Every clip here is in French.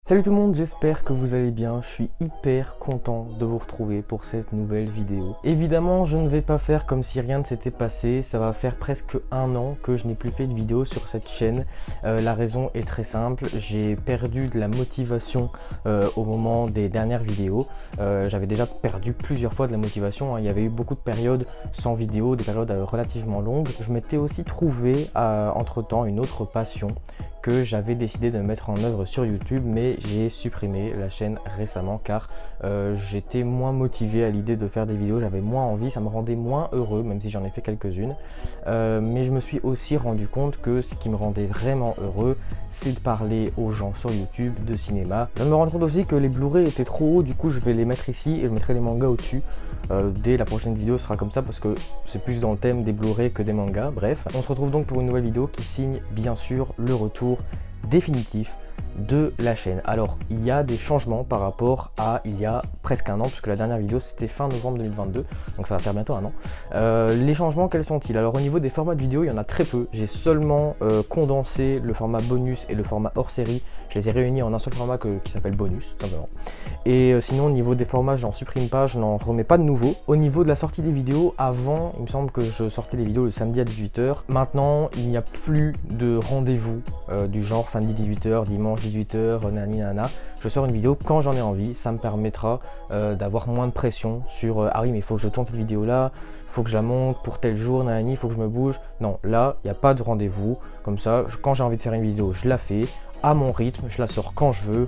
Salut tout le monde, j'espère que vous allez bien. Je suis hyper content de vous retrouver pour cette nouvelle vidéo. Évidemment, je ne vais pas faire comme si rien ne s'était passé. Ça va faire presque un an que je n'ai plus fait de vidéo sur cette chaîne. La raison est très simple. J'ai perdu de la motivation au moment des dernières vidéos. J'avais déjà perdu plusieurs fois de la motivation. Il y avait eu beaucoup de périodes sans vidéo, des périodes relativement longues. Je m'étais aussi trouvé entre-temps une autre passion que j'avais décidé de mettre en œuvre sur YouTube, mais j'ai supprimé la chaîne récemment car j'étais moins motivé à l'idée de faire des vidéos, j'avais moins envie, ça me rendait moins heureux, même si j'en ai fait quelques-unes. Mais je me suis aussi rendu compte que ce qui me rendait vraiment heureux, c'est de parler aux gens sur YouTube de cinéma. Je me rends compte aussi que les Blu-ray étaient trop hauts, du coup je vais les mettre ici et je mettrai les mangas au-dessus. Dès la prochaine vidéo, ce sera comme ça parce que c'est plus dans le thème des Blu-ray que des mangas. Bref, on se retrouve donc pour une nouvelle vidéo qui signe bien sûr le retour définitif de la chaîne. Alors il y a des changements par rapport à il y a presque un an, puisque la dernière vidéo c'était fin novembre 2022, donc ça va faire bientôt un an. Les changements, quels sont-ils? Alors au niveau des formats de vidéo, il y en a très peu. J'ai seulement condensé le format bonus et le format hors série. Je les ai réunis en un seul format qui s'appelle bonus, tout simplement. Et sinon au niveau des formats, j'en supprime pas, je n'en remets pas de nouveau. Au niveau de la sortie des vidéos, avant il me semble que je sortais les vidéos le samedi à 18 h. Maintenant il n'y a plus de rendez-vous du genre samedi 18 h, dimanche 18 h, nani nana. Je sors une vidéo quand j'en ai envie, ça me permettra d'avoir moins de pression sur ah oui mais il faut que je tourne cette vidéo là, il faut que je la monte pour tel jour, nani, il faut que je me bouge. Non, là il n'y a pas de rendez-vous, comme ça quand j'ai envie de faire une vidéo je la fais à mon rythme, je la sors quand je veux.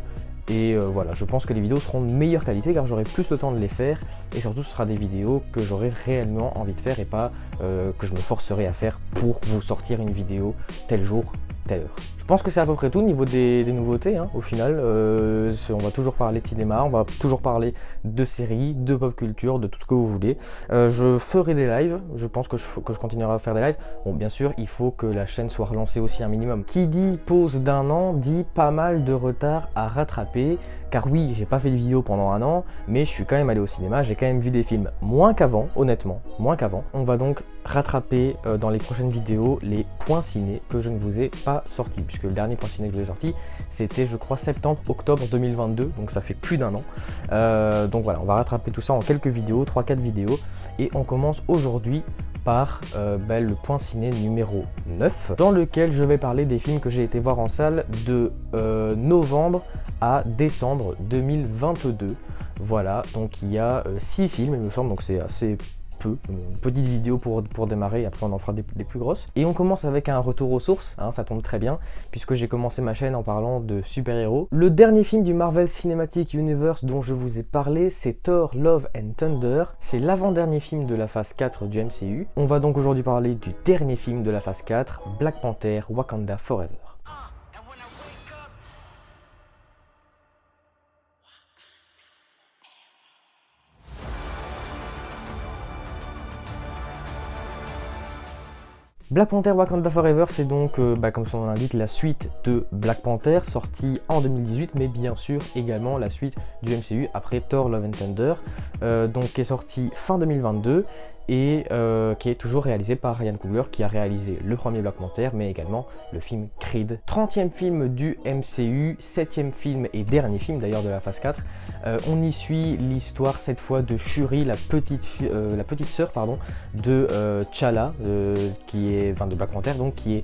Et voilà, je pense que les vidéos seront de meilleure qualité car j'aurai plus le temps de les faire et surtout ce sera des vidéos que j'aurai réellement envie de faire et pas que je me forcerai à faire pour vous sortir une vidéo tel jour, telle heure. Je pense que c'est à peu près tout au niveau des nouveautés, hein, au final. On va toujours parler de cinéma, on va toujours parler de séries, de pop culture, de tout ce que vous voulez. Je ferai des lives, je pense que je continuerai à faire des lives. Bon, bien sûr, il faut que la chaîne soit relancée aussi un minimum. Qui dit pause d'un an, dit pas mal de retard à rattraper. Car oui, j'ai pas fait de vidéo pendant un an, mais je suis quand même allé au cinéma, j'ai quand même vu des films moins qu'avant, honnêtement, moins qu'avant. On va donc rattraper dans les prochaines vidéos les points ciné que je ne vous ai pas sortis, puisque le dernier point ciné que je vous ai sorti, c'était je crois septembre-octobre 2022, donc ça fait plus d'un an. Donc voilà, on va rattraper tout ça en quelques vidéos, 3-4 vidéos, et on commence aujourd'hui par le point ciné numéro 9, dans lequel je vais parler des films que j'ai été voir en salle de novembre à décembre 2022. Voilà, donc il y a 6 films il me semble, donc c'est assez peu, une petite vidéo pour démarrer, après on en fera des plus grosses. Et on commence avec un retour aux sources, hein, ça tombe très bien, puisque j'ai commencé ma chaîne en parlant de super-héros. Le dernier film du Marvel Cinematic Universe dont je vous ai parlé, c'est Thor Love and Thunder. C'est l'avant-dernier film de la phase 4 du MCU. On va donc aujourd'hui parler du dernier film de la phase 4, Black Panther Wakanda Forever. Black Panther Wakanda Forever, c'est donc, comme son nom l'indique, la suite de Black Panther, sortie en 2018, mais bien sûr également la suite du MCU après Thor Love and Thunder, donc qui est sortie fin 2022 et qui est toujours réalisé par Ryan Coogler, qui a réalisé le premier Black Panther, mais également le film Creed. 30e film du MCU, 7e film et dernier film d'ailleurs de la phase 4. On y suit l'histoire cette fois de Shuri, la petite sœur de T'Challa, de Black Panther, donc qui est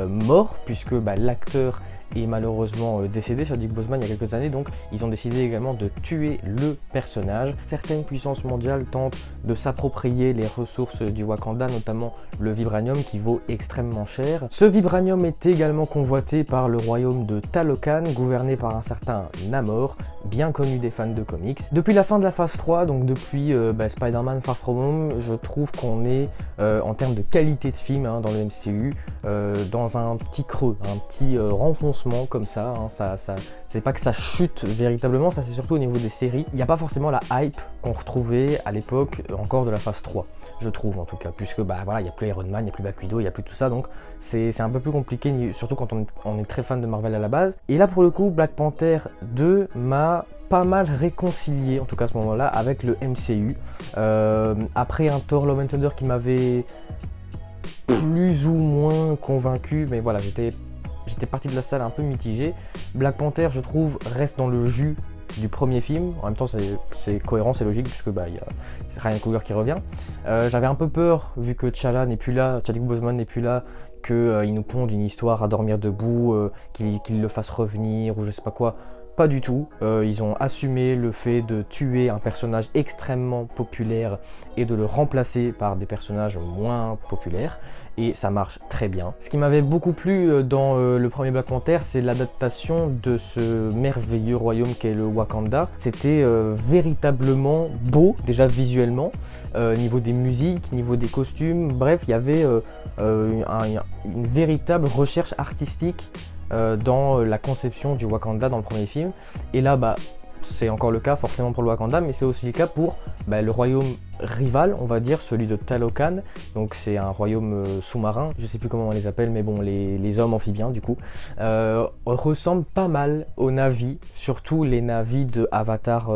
mort, puisque l'acteur est malheureusement décédé, Chadwick Boseman, il y a quelques années, donc ils ont décidé également de tuer le personnage. Certaines puissances mondiales tentent de s'approprier les ressources du Wakanda, notamment le vibranium qui vaut extrêmement cher. Ce vibranium est également convoité par le royaume de Talokan, gouverné par un certain Namor, bien connu des fans de comics. Depuis la fin de la phase 3, donc depuis Spider-Man Far From Home, je trouve qu'on est, en termes de qualité de film dans le MCU, dans un petit creux, un petit renfoncement comme ça, c'est pas que ça chute véritablement, ça c'est surtout au niveau des séries. Il n'y a pas forcément la hype qu'on retrouvait à l'époque encore de la phase 3, je trouve en tout cas, puisque il n'y a plus Iron Man, il n'y a plus Black Widow, il n'y a plus tout ça, donc c'est un peu plus compliqué, surtout quand on est très fan de Marvel à la base. Et là pour le coup, Black Panther 2 m'a pas mal réconcilié, en tout cas à ce moment-là, avec le MCU. Après un Thor Love and Thunder qui m'avait plus ou moins convaincu, mais voilà, j'étais j'étais parti de la salle un peu mitigé. Black Panther, je trouve, reste dans le jus du premier film. En même temps, c'est cohérent, c'est logique, puisque y a Ryan Coogler qui revient. J'avais un peu peur, vu que T'Challa n'est plus là, Chadwick Boseman n'est plus là, qu'il nous pondent une histoire à dormir debout, qu'il le fasse revenir, ou je sais pas quoi. Pas du tout, ils ont assumé le fait de tuer un personnage extrêmement populaire et de le remplacer par des personnages moins populaires, et ça marche très bien. Ce qui m'avait beaucoup plu dans le premier Black Panther, c'est l'adaptation de ce merveilleux royaume qu'est le Wakanda. C'était véritablement beau, déjà visuellement, niveau des musiques, niveau des costumes, bref, il y avait une véritable recherche artistique dans la conception du Wakanda dans le premier film. Et là, c'est encore le cas forcément pour le Wakanda, mais c'est aussi le cas pour le royaume rival, on va dire, celui de Talokan. Donc c'est un royaume sous-marin, je sais plus comment on les appelle, mais bon, les hommes amphibiens du coup, ressemblent pas mal aux Na'vi, surtout les Na'vi de Avatar,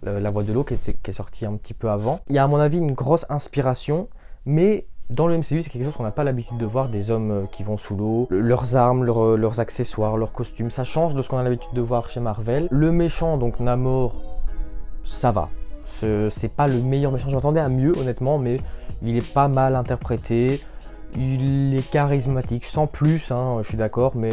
la voix de l'eau, qui est sorti un petit peu avant. Il y a à mon avis une grosse inspiration, mais dans le MCU, c'est quelque chose qu'on n'a pas l'habitude de voir, des hommes qui vont sous l'eau, leurs armes, leurs accessoires, leurs costumes, ça change de ce qu'on a l'habitude de voir chez Marvel. Le méchant, donc Namor, ça va. C'est pas le meilleur méchant, je m'attendais à mieux honnêtement, mais il est pas mal interprété, il est charismatique, sans plus, je suis d'accord, mais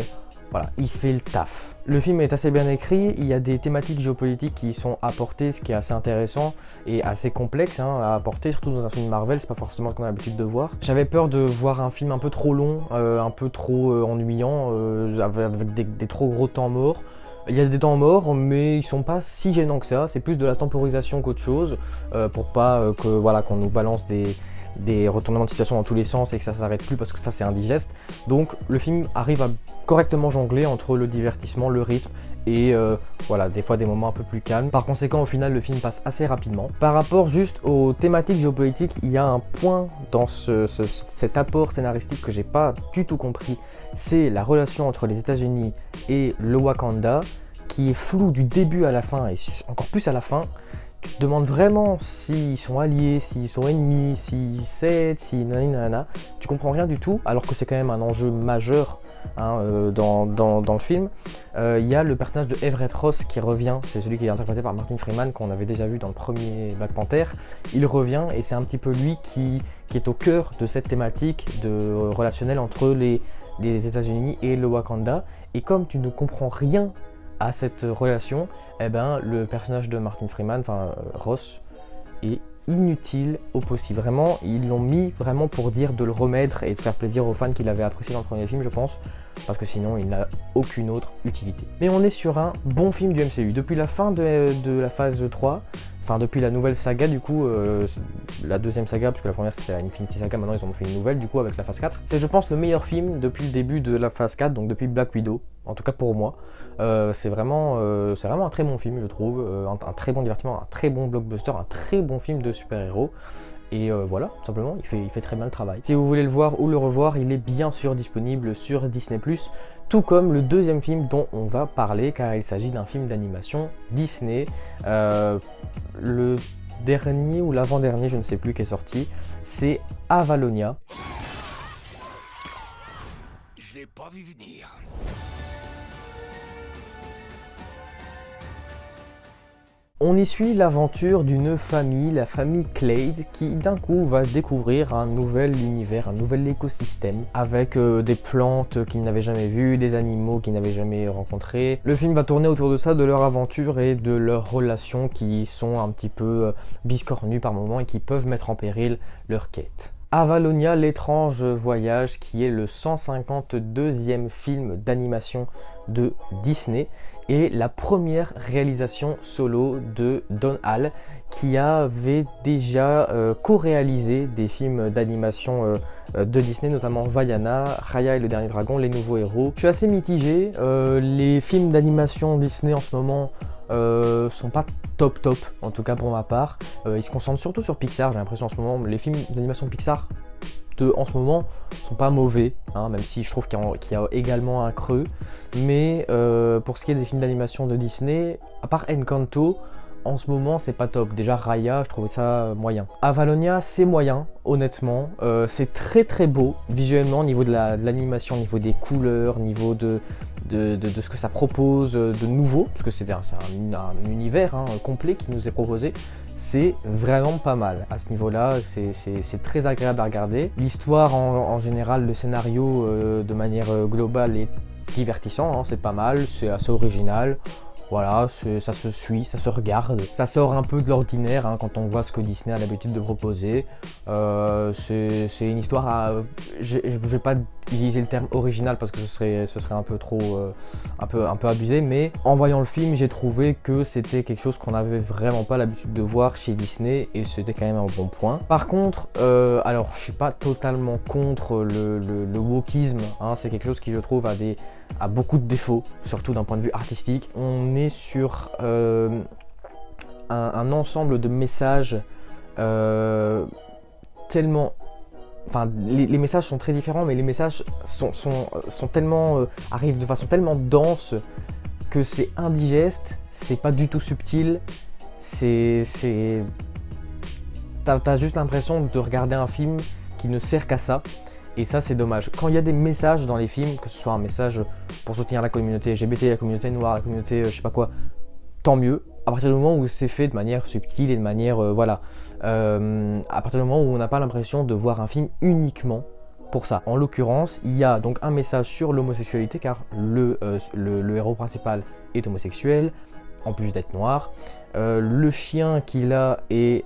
voilà, il fait le taf. Le film est assez bien écrit, il y a des thématiques géopolitiques qui y sont apportées, ce qui est assez intéressant et assez complexe à apporter, surtout dans un film Marvel, c'est pas forcément ce qu'on a l'habitude de voir. J'avais peur de voir un film un peu trop long, un peu trop ennuyant, avec des trop gros temps morts. Il y a des temps morts, mais ils sont pas si gênants que ça, c'est plus de la temporisation qu'autre chose, pour pas qu'on nous balance des retournements de situation dans tous les sens et que ça s'arrête plus parce que ça c'est indigeste. Donc le film arrive à correctement jongler entre le divertissement, le rythme et des fois des moments un peu plus calmes. Par conséquent, au final, le film passe assez rapidement. Par rapport juste aux thématiques géopolitiques, il y a un point dans cet apport scénaristique que j'ai pas du tout compris, c'est la relation entre les États-Unis et le Wakanda qui est floue du début à la fin et encore plus à la fin. Tu te demandes vraiment s'ils sont alliés, s'ils sont ennemis, s'ils s'aident, si nanana. Tu comprends rien du tout, alors que c'est quand même un enjeu majeur dans le film. Il y a le personnage de Everett Ross qui revient, c'est celui qui est interprété par Martin Freeman, qu'on avait déjà vu dans le premier Black Panther. Il revient et c'est un petit peu lui qui est au cœur de cette thématique relationnelle entre les États-Unis et le Wakanda. Et comme tu ne comprends rien à cette relation, le personnage de Martin Freeman, Ross, est inutile au possible. Vraiment, ils l'ont mis vraiment pour dire de le remettre et de faire plaisir aux fans qui l'avaient apprécié dans le premier film, je pense, parce que sinon il n'a aucune autre utilité. Mais on est sur un bon film du MCU. Depuis la fin de la phase 3, depuis la nouvelle saga du coup, la deuxième saga, parce que la première c'était la Infinity Saga, maintenant ils ont fait une nouvelle du coup avec la phase 4. C'est je pense le meilleur film depuis le début de la phase 4, donc depuis Black Widow, en tout cas pour moi. C'est vraiment un très bon film je trouve, un très bon divertissement, un très bon blockbuster, un très bon film de super-héros. Et voilà, tout simplement, il fait très bien le travail. Si vous voulez le voir ou le revoir, il est bien sûr disponible sur Disney+, tout comme le deuxième film dont on va parler, car il s'agit d'un film d'animation Disney. Le dernier ou l'avant-dernier, je ne sais plus, qui est sorti, c'est Avalonia. Je l'ai pas vu venir. On y suit l'aventure d'une famille, la famille Clade, qui d'un coup va découvrir un nouvel univers, un nouvel écosystème, avec des plantes qu'ils n'avaient jamais vues, des animaux qu'ils n'avaient jamais rencontrés. Le film va tourner autour de ça, de leur aventure et de leurs relations qui sont un petit peu biscornues par moments et qui peuvent mettre en péril leur quête. Avalonia, l'étrange voyage, qui est le 152e film d'animation de Disney et la première réalisation solo de Don Hall, qui avait déjà co-réalisé des films d'animation de Disney, notamment Vaiana, Raya et le Dernier Dragon, Les Nouveaux Héros. Je suis assez mitigé, les films d'animation Disney en ce moment sont pas top, en tout cas pour ma part. Ils se concentrent surtout sur Pixar, j'ai l'impression en ce moment. Les films d'animation Pixar en ce moment sont pas mauvais, même si je trouve qu'il y a également un creux. Mais pour ce qui est des films d'animation de Disney, à part Encanto, en ce moment c'est pas top. Déjà Raya, je trouvais ça moyen. Avalonia c'est moyen, honnêtement. C'est très très beau visuellement au niveau de l'animation, au niveau des couleurs, au niveau de ce que ça propose de nouveau, parce que c'est un univers complet qui nous est proposé. C'est vraiment pas mal à ce niveau-là, c'est très agréable à regarder. L'histoire en général, le scénario de manière globale est divertissant, hein, c'est pas mal, c'est assez original. Voilà, ça se suit, ça se regarde. Ça sort un peu de l'ordinaire hein, quand on voit ce que Disney a l'habitude de proposer. C'est une histoire à... Je vais pas utiliser le terme original parce que ce serait un peu trop... un peu abusé, mais en voyant le film, j'ai trouvé que c'était quelque chose qu'on n'avait vraiment pas l'habitude de voir chez Disney et c'était quand même un bon point. Par contre, alors je suis pas totalement contre le wokisme, hein, c'est quelque chose qui je trouve a beaucoup de défauts, surtout d'un point de vue artistique. On est sur un ensemble de messages tellement... Enfin, les messages sont très différents, mais les messages sont tellement... arrivent de façon tellement dense que c'est indigeste, c'est pas du tout subtil, t'as juste l'impression de regarder un film qui ne sert qu'à ça. Et ça c'est dommage. Quand il y a des messages dans les films, que ce soit un message pour soutenir la communauté LGBT, la communauté noire, la communauté je sais pas quoi, tant mieux. À partir du moment où c'est fait de manière subtile et de manière voilà, à partir du moment où on n'a pas l'impression de voir un film uniquement pour ça. En l'occurrence, il y a donc un message sur l'homosexualité car le héros principal est homosexuel, en plus d'être noir. Le chien qu'il a est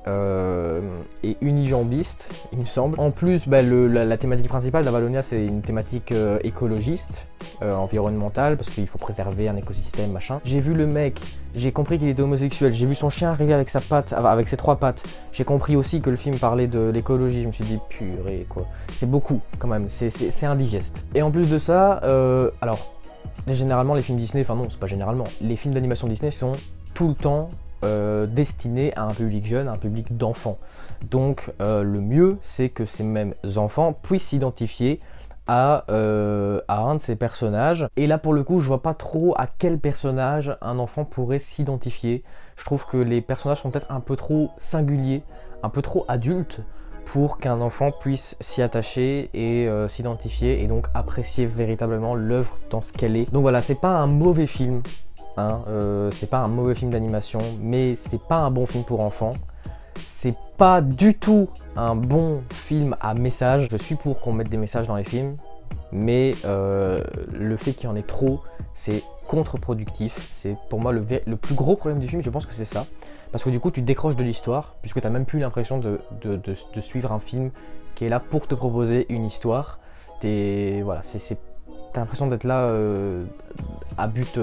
unijambiste, il me semble. En plus, la thématique principale d'Avalonia, c'est une thématique écologiste, environnementale, parce qu'il faut préserver un écosystème, machin. J'ai vu le mec, j'ai compris qu'il était homosexuel, j'ai vu son chien arriver avec avec ses 3 pattes. J'ai compris aussi que le film parlait de l'écologie, je me suis dit, purée, quoi. C'est beaucoup, quand même, c'est indigeste. Et en plus de ça, alors... Généralement les films Disney, enfin non c'est pas généralement, les films d'animation Disney sont tout le temps destinés à un public jeune, à un public d'enfants. Donc le mieux c'est que ces mêmes enfants puissent s'identifier à un de ces personnages. Et là pour le coup je vois pas trop à quel personnage un enfant pourrait s'identifier. Je trouve que les personnages sont peut-être un peu trop singuliers, un peu trop adultes pour qu'un enfant puisse s'y attacher et s'identifier et donc apprécier véritablement l'œuvre dans ce qu'elle est. Donc voilà, c'est pas un mauvais film, hein, c'est pas un mauvais film d'animation, mais c'est pas un bon film pour enfants. C'est pas du tout un bon film à message. Je suis pour qu'on mette des messages dans les films, mais le fait qu'il y en ait trop, c'est contre-productif. C'est pour moi le plus gros problème du film, je pense que c'est ça. Parce que du coup tu te décroches de l'histoire, puisque tu n'as même plus l'impression de suivre un film qui est là pour te proposer une histoire. Voilà, t'as l'impression d'être là à but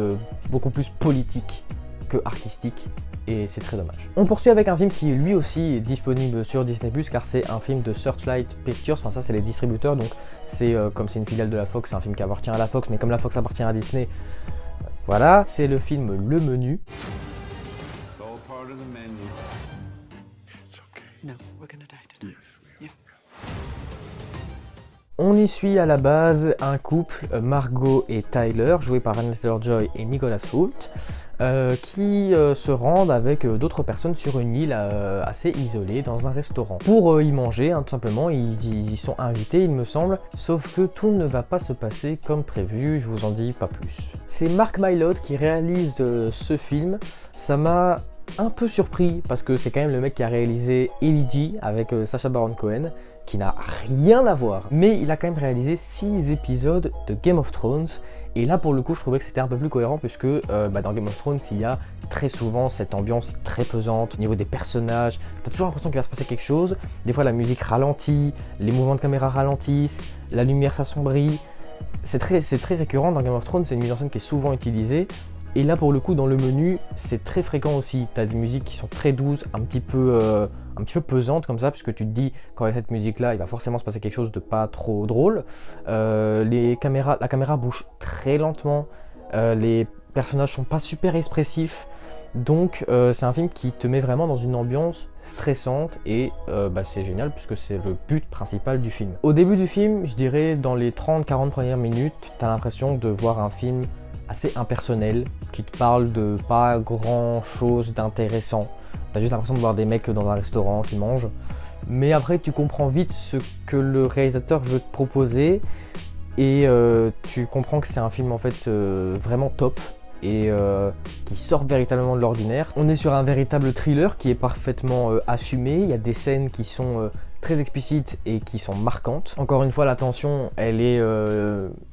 beaucoup plus politique que artistique. Et c'est très dommage. On poursuit avec un film qui est lui aussi disponible sur Disney+, car c'est un film de Searchlight Pictures, enfin ça c'est les distributeurs, donc c'est comme c'est une filiale de la Fox, c'est un film qui appartient à la Fox, mais comme la Fox appartient à Disney, voilà, c'est le film Le Menu. On y suit à la base un couple, Margot et Tyler, joués par Anya Taylor-Joy et Nicholas Hoult, qui se rendent avec d'autres personnes sur une île assez isolée dans un restaurant. Pour y manger, hein, tout simplement, ils sont invités, il me semble, sauf que tout ne va pas se passer comme prévu, je vous en dis pas plus. C'est Mark Mylod qui réalise ce film, ça m'a un peu surpris parce que c'est quand même le mec qui a réalisé Elegy avec Sacha Baron Cohen, qui n'a rien à voir, mais il a quand même réalisé 6 épisodes de Game of Thrones. Et là pour le coup je trouvais que c'était un peu plus cohérent puisque dans Game of Thrones il y a très souvent cette ambiance très pesante au niveau des personnages, t'as toujours l'impression qu'il va se passer quelque chose, des fois la musique ralentit, les mouvements de caméra ralentissent, la lumière s'assombrit, c'est très récurrent dans Game of Thrones, c'est une mise en scène qui est souvent utilisée. Et là pour le coup dans le menu c'est très fréquent aussi, tu as des musiques qui sont très douces, un petit peu pesantes comme ça, puisque tu te dis quand il y a cette musique là il va forcément se passer quelque chose de pas trop drôle. La caméra bouge très lentement, les personnages sont pas super expressifs, donc c'est un film qui te met vraiment dans une ambiance stressante et c'est génial puisque c'est le but principal du film. Au début du film, je dirais dans les 30-40 premières minutes, tu as l'impression de voir un film assez impersonnel, qui te parle de pas grand chose d'intéressant. T'as juste l'impression de voir des mecs dans un restaurant qui mangent. Mais après tu comprends vite ce que le réalisateur veut te proposer et tu comprends que c'est un film en fait vraiment top et qui sort véritablement de l'ordinaire. On est sur un véritable thriller qui est parfaitement assumé. Il y a des scènes qui sont très explicites et qui sont marquantes. Encore une fois, la tension, elle est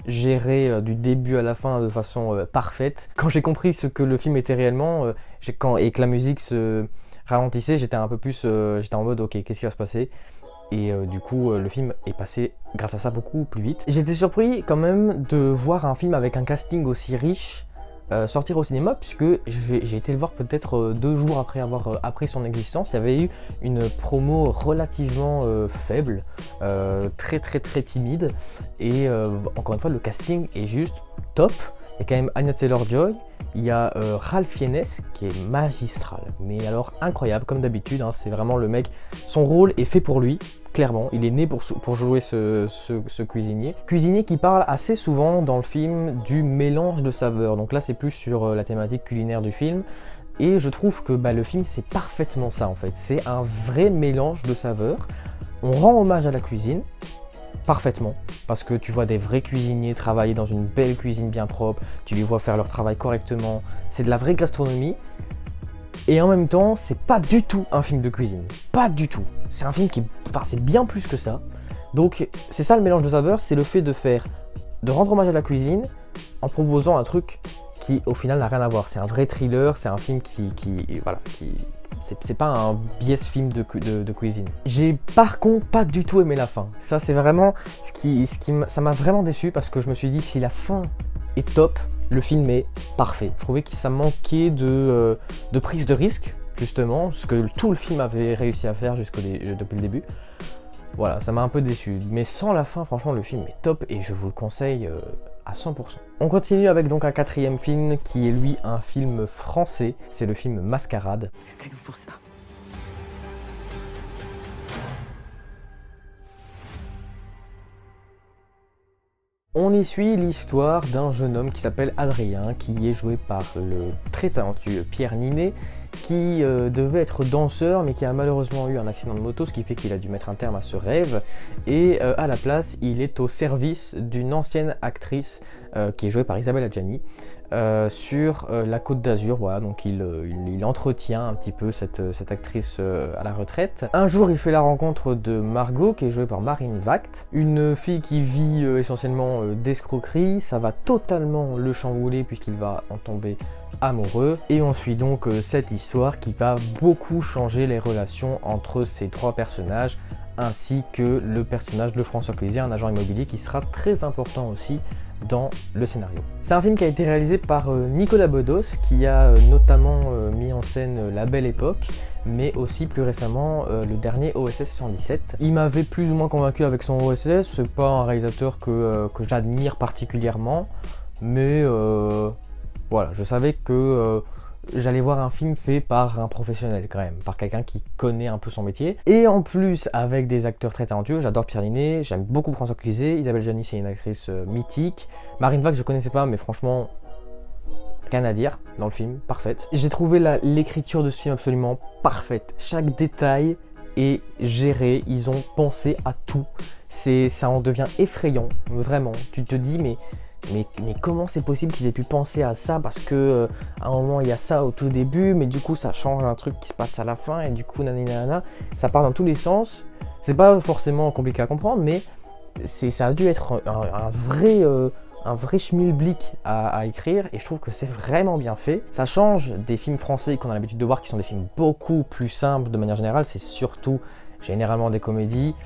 gérée du début à la fin de façon parfaite. Quand j'ai compris ce que le film était réellement et que la musique se ralentissait, j'étais un peu plus, j'étais en mode ok, qu'est-ce qui va se passer? Et du coup, le film est passé grâce à ça beaucoup plus vite. J'étais surpris quand même de voir un film avec un casting aussi riche sortir au cinéma, puisque j'ai été le voir peut-être 2 jours après avoir appris son existence. Il y avait eu une promo relativement faible, très timide, et encore une fois le casting est juste top. Il y a quand même Anya Taylor-Joy, il y a Ralph Fiennes qui est magistral, mais alors incroyable comme d'habitude, hein, c'est vraiment le mec, son rôle est fait pour lui, clairement, il est né pour jouer ce cuisinier. Cuisinier qui parle assez souvent dans le film du mélange de saveurs, donc là c'est plus sur la thématique culinaire du film, et je trouve que le film c'est parfaitement ça en fait, c'est un vrai mélange de saveurs, on rend hommage à la cuisine, parfaitement, parce que tu vois des vrais cuisiniers travailler dans une belle cuisine bien propre, tu les vois faire leur travail correctement, c'est de la vraie gastronomie, et en même temps, c'est pas du tout un film de cuisine, pas du tout. C'est un film qui, enfin, c'est bien plus que ça. Donc, c'est ça le mélange de saveurs, c'est le fait de rendre hommage à la cuisine en proposant un truc qui, au final, n'a rien à voir. C'est un vrai thriller, c'est un film c'est pas un biais film de cuisine. J'ai par contre pas du tout aimé la fin. Ça c'est vraiment ça m'a vraiment déçu parce que je me suis dit si la fin est top, le film est parfait. Je trouvais que ça manquait de prise de risque justement, ce que tout le film avait réussi à faire depuis le début. Voilà, ça m'a un peu déçu. Mais sans la fin, franchement le film est top et je vous le conseille à 100%. On continue avec donc un 4e film qui est lui un film français, c'est le film Mascarade. C'était tout pour ça. On y suit l'histoire d'un jeune homme qui s'appelle Adrien, qui est joué par le très talentueux Pierre Ninet, qui devait être danseur mais qui a malheureusement eu un accident de moto, ce qui fait qu'il a dû mettre un terme à ce rêve, et à la place il est au service d'une ancienne actrice qui est jouée par Isabelle Adjani sur la Côte d'Azur. Voilà, donc il entretient un petit peu cette actrice à la retraite. Un jour il fait la rencontre de Margot qui est jouée par Marine Vact, une fille qui vit essentiellement d'escroquerie. Ça va totalement le chambouler puisqu'il va en tomber amoureux, et on suit donc cette histoire qui va beaucoup changer les relations entre ces 3 personnages ainsi que le personnage de François Cluzet, un agent immobilier qui sera très important aussi dans le scénario. C'est un film qui a été réalisé par Nicolas Bedos, qui a notamment mis en scène La Belle Époque, mais aussi plus récemment le dernier OSS 117. Il m'avait plus ou moins convaincu avec son OSS, c'est pas un réalisateur que j'admire particulièrement, mais voilà, je savais que j'allais voir un film fait par un professionnel quand même, par quelqu'un qui connaît un peu son métier. Et en plus, avec des acteurs très talentueux, j'adore Pierre Ninet, j'aime beaucoup François Cluzet, Isabelle Adjani c'est une actrice mythique. Marine Vac je connaissais pas, mais franchement, rien à dire dans le film, parfaite. J'ai trouvé l'écriture de ce film absolument parfaite. Chaque détail est géré, ils ont pensé à tout. Ça en devient effrayant, vraiment. Tu te dis mais comment c'est possible qu'ils aient pu penser à ça, parce que à un moment il y a ça au tout début, mais du coup ça change un truc qui se passe à la fin, et du coup nanana, ça part dans tous les sens. C'est pas forcément compliqué à comprendre, mais ça a dû être un vrai schmilblick à écrire, et je trouve que c'est vraiment bien fait. Ça change des films français qu'on a l'habitude de voir, qui sont des films beaucoup plus simples de manière générale. C'est surtout généralement des comédies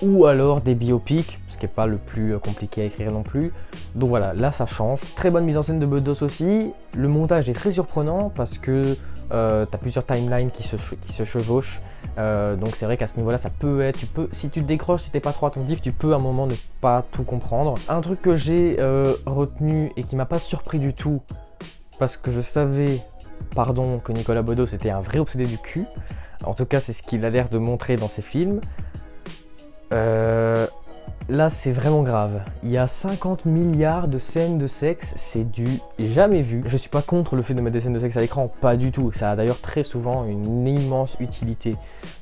ou alors des biopics, ce qui n'est pas le plus compliqué à écrire non plus. Donc voilà, là ça change. Très bonne mise en scène de Bedos aussi. Le montage est très surprenant parce que tu as plusieurs timelines qui se chevauchent. Donc c'est vrai qu'à ce niveau-là, ça peut être, si tu te décroches, si t'es pas trop attentif, tu peux à un moment ne pas tout comprendre. Un truc que j'ai retenu et qui m'a pas surpris du tout, parce que je savais, que Nicolas Bedos était un vrai obsédé du cul. En tout cas, c'est ce qu'il a l'air de montrer dans ses films. là c'est vraiment grave. Il y a 50 milliards de scènes de sexe, c'est du jamais vu. Je suis pas contre le fait de mettre des scènes de sexe à l'écran, pas du tout. Ça a d'ailleurs très souvent une immense utilité.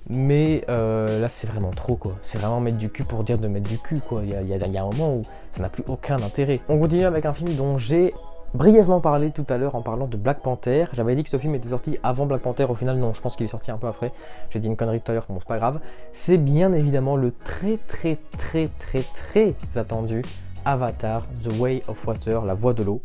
Mais là c'est vraiment trop quoi. C'est vraiment mettre du cul pour dire de mettre du cul quoi. Il y a un moment où ça n'a plus aucun intérêt. On continue avec un film dont j'ai brièvement parlé tout à l'heure en parlant de Black Panther. J'avais dit que ce film était sorti avant Black Panther, au final non, je pense qu'il est sorti un peu après. J'ai dit une connerie tout à l'heure, bon c'est pas grave. C'est bien évidemment le très attendu Avatar, The Way of Water, la voie de l'eau.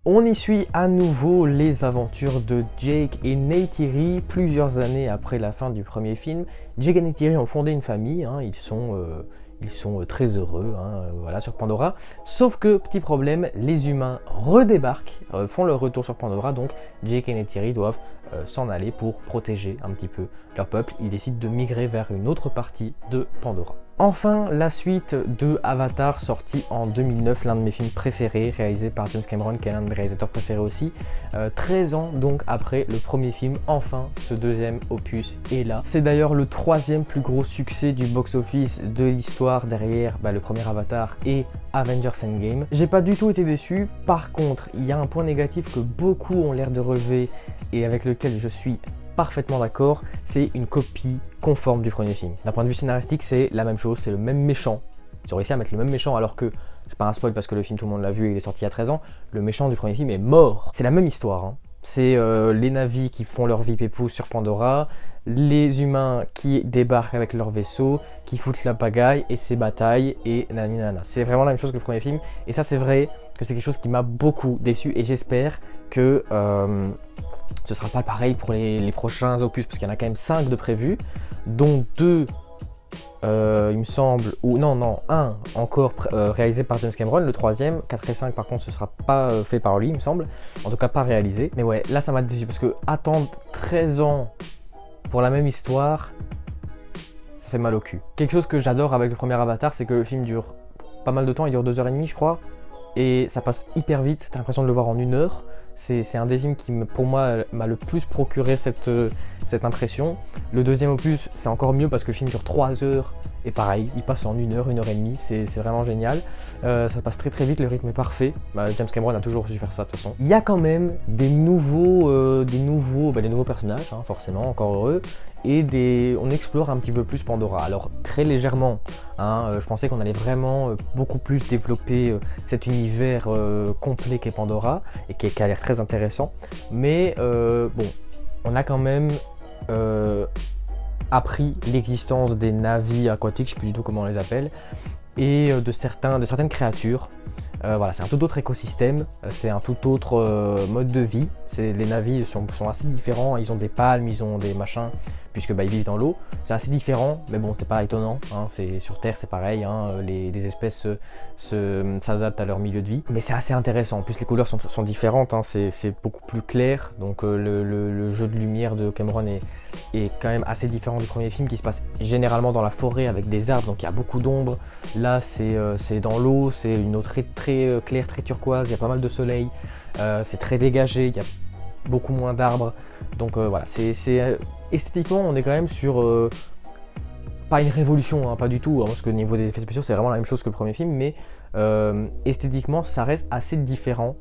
On y suit à nouveau les aventures de Jake et Neytiri plusieurs années après la fin du premier film. Jake et Neytiri ont fondé une famille, hein, ils sont très heureux voilà, sur Pandora. Sauf que, petit problème, les humains redébarquent, font leur retour sur Pandora, donc Jake et Neytiri doivent s'en aller pour protéger un petit peu leur peuple. Ils décident de migrer vers une autre partie de Pandora. Enfin, la suite de Avatar, sortie en 2009, l'un de mes films préférés, réalisé par James Cameron, qui est l'un de mes réalisateurs préférés aussi. 13 ans donc après le premier film, enfin, ce deuxième opus est là. C'est d'ailleurs le troisième plus gros succès du box-office de l'histoire derrière le premier Avatar et Avengers Endgame. J'ai pas du tout été déçu, par contre, il y a un point négatif que beaucoup ont l'air de relever et avec lequel je suis parfaitement d'accord, c'est une copie conforme du premier film. D'un point de vue scénaristique, c'est la même chose, c'est le même méchant. Ils ont réussi à mettre le même méchant alors que, c'est pas un spoil parce que le film tout le monde l'a vu et il est sorti il y a 13 ans, le méchant du premier film est mort. C'est la même histoire, hein. C'est les Na'vi qui font leur vie pépouze sur Pandora, les humains qui débarquent avec leur vaisseau, qui foutent la pagaille et ces batailles et naninana. C'est vraiment la même chose que le premier film et ça c'est vrai que c'est quelque chose qui m'a beaucoup déçu et j'espère que ce sera pas pareil pour les prochains opus parce qu'il y en a quand même 5 de prévus, dont 2 il me semble, ou non, un encore réalisé par James Cameron, le troisième, 4 et 5 par contre ce sera pas fait par lui il me semble, en tout cas pas réalisé. Mais ouais, là ça m'a déçu parce que attendre 13 ans pour la même histoire, ça fait mal au cul. Quelque chose que j'adore avec le premier Avatar, c'est que le film dure pas mal de temps, il dure 2h30 je crois, et ça passe hyper vite, t'as l'impression de le voir en 1 heure. C'est un des films qui, pour moi, m'a le plus procuré cette impression. Le deuxième opus, c'est encore mieux parce que le film dure 3 heures. Et pareil, il passe en 1 heure, 1h30. C'est vraiment génial. Ça passe très vite, le rythme est parfait. James Cameron a toujours su faire ça de toute façon. Il y a quand même des nouveaux personnages, hein, forcément, encore heureux. Et on explore un petit peu plus Pandora. Alors, très légèrement, hein, je pensais qu'on allait vraiment beaucoup plus développer cet univers complet qu'est Pandora. Et qui a l'air très intéressant, mais bon, on a quand même appris l'existence des Na'vi aquatiques, je ne sais plus du tout comment on les appelle, et de certaines créatures. Voilà, c'est un tout autre écosystème, c'est un tout autre mode de vie. Les Na'vi sont assez différents, ils ont des palmes, ils ont des machins, puisque ils vivent dans l'eau. C'est assez différent, mais bon, c'est pas étonnant, hein, sur Terre c'est pareil, hein, les espèces s'adaptent à leur milieu de vie. Mais c'est assez intéressant, en plus les couleurs sont différentes, hein, c'est beaucoup plus clair, donc le jeu de lumière de Cameron est quand même assez différent du premier film qui se passe généralement dans la forêt avec des arbres, donc il y a beaucoup d'ombre. Là c'est dans l'eau, c'est une eau très claire, très turquoise, il y a pas mal de soleil, c'est très dégagé, il y a beaucoup moins d'arbres, donc voilà, esthétiquement on est quand même sur pas une révolution, hein, pas du tout, hein, parce que au niveau des effets spéciaux c'est vraiment la même chose que le premier film, mais esthétiquement ça reste assez différent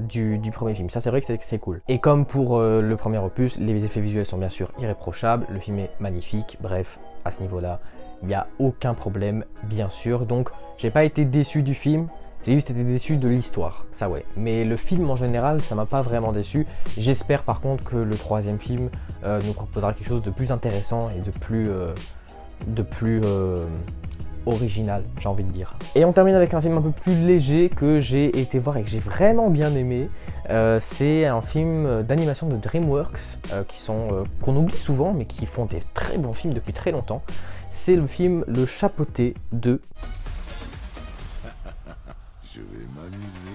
du premier film. Ça c'est vrai que c'est cool. Et comme pour le premier opus, les effets visuels sont bien sûr irréprochables, le film est magnifique, bref, à ce niveau-là, il n'y a aucun problème, bien sûr. Donc j'ai pas été déçu du film, j'ai juste été déçu de l'histoire, ça ouais. Mais le film en général, ça m'a pas vraiment déçu. J'espère par contre que le troisième film nous proposera quelque chose de plus intéressant et de plus original, j'ai envie de dire. Et on termine avec un film un peu plus léger que j'ai été voir et que j'ai vraiment bien aimé. C'est un film d'animation de DreamWorks qu'on oublie souvent mais qui font des très bons films depuis très longtemps. C'est le film Le Chapeauté 2. Je vais m'amuser.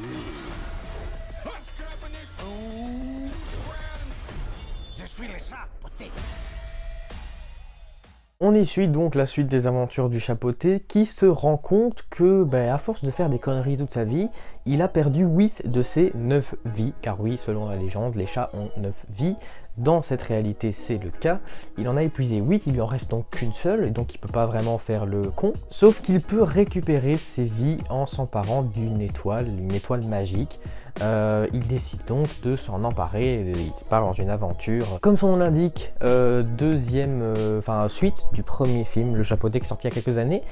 Je suis le chapeauté. On y suit donc la suite des aventures du chapeauté qui se rend compte que, à force de faire des conneries toute sa vie, il a perdu 8 de ses 9 vies. Car oui, selon la légende, les chats ont 9 vies. Dans cette réalité, c'est le cas. Il en a épuisé 8, il lui en reste donc qu'une seule, et donc il peut pas vraiment faire le con. Sauf qu'il peut récupérer ses vies en s'emparant d'une étoile, une étoile magique. Il décide donc de s'en emparer, et il part dans une aventure. Comme son nom l'indique, suite du premier film, Le Chapeauté, qui est sorti il y a quelques années,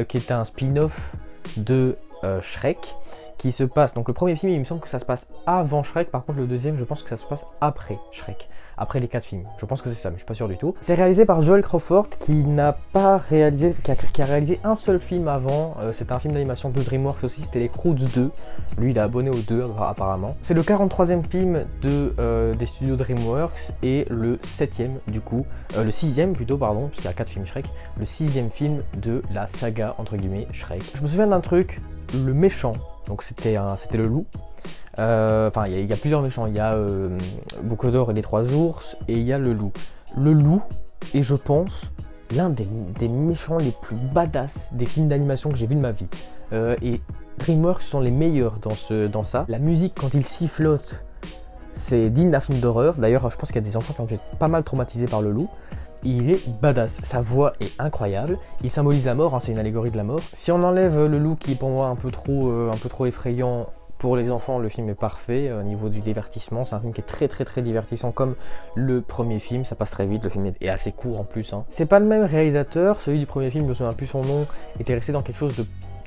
qui est un spin-off de Shrek, qui se passe, donc le premier film il me semble que ça se passe avant Shrek, par contre le deuxième je pense que ça se passe après Shrek, après les 4 films, je pense que c'est ça mais je suis pas sûr du tout. C'est réalisé par Joel Crawford qui n'a pas réalisé, qui a réalisé un seul film avant, c'était un film d'animation de DreamWorks aussi, c'était les Croods 2, lui il est abonné aux deux apparemment. C'est le 43e film des studios DreamWorks et le 7e du coup, le 6e plutôt pardon, puisqu'il y a 4 films Shrek, le 6e film de la saga entre guillemets Shrek. Je me souviens d'un truc, le méchant, donc c'était le loup. Il y a plusieurs méchants. Il y a Boucodor et les 3 ours, et il y a le loup. Le loup est, je pense, l'un des méchants les plus badass des films d'animation que j'ai vu de ma vie. Et DreamWorks sont les meilleurs dans ça. La musique, quand il sifflote, c'est digne d'un film d'horreur. D'ailleurs, je pense qu'il y a des enfants qui ont été pas mal traumatisés par le loup. Il est badass, sa voix est incroyable, il symbolise la mort, hein, c'est une allégorie de la mort. Si on enlève le loup qui est pour moi un peu trop effrayant pour les enfants, le film est parfait au niveau du divertissement. C'est un film qui est très divertissant comme le premier film, ça passe très vite, le film est assez court en plus. Hein. C'est pas le même réalisateur, celui du premier film, je me souviens plus son nom, était resté dans quelque chose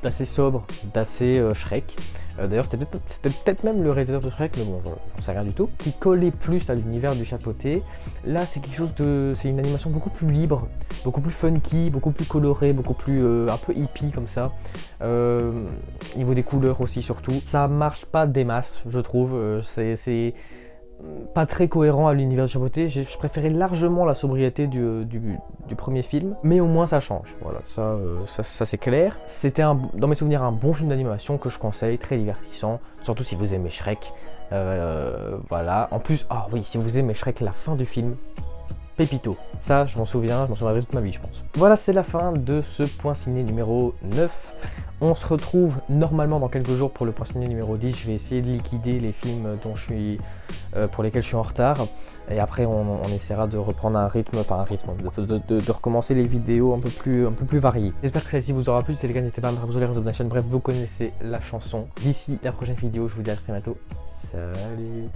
d'assez sobre, d'assez Shrek. D'ailleurs c'était peut-être même le réalisateur de Shrek, mais bon, j'en sais rien du tout. Qui collait plus à l'univers du chapeauté. Là c'est quelque chose c'est une animation beaucoup plus libre, beaucoup plus funky, beaucoup plus colorée, beaucoup plus un peu hippie comme ça. Niveau des couleurs aussi surtout. Ça marche pas des masses, je trouve. C'est pas très cohérent à l'univers du chapeauté. Je préférais largement la sobriété du premier film, mais au moins ça change. Voilà, ça c'est clair. C'était dans mes souvenirs un bon film d'animation que je conseille, très divertissant, surtout si vous aimez Shrek. Voilà. En plus, oui, si vous aimez Shrek, la fin du film, pépito. Ça, je m'en souviendrai toute ma vie, je pense. Voilà, c'est la fin de ce point ciné numéro 9. On se retrouve normalement dans quelques jours pour le point ciné numéro 10. Je vais essayer de liquider les films pour lesquels je suis en retard. Et après, on essaiera de reprendre de recommencer les vidéos un peu plus variées. J'espère que celle-ci vous aura plu. Si c'est le cas, n'hésitez pas à me faire sur les réseaux de la chaîne. Bref, vous connaissez la chanson. D'ici la prochaine vidéo, je vous dis à très bientôt. Salut!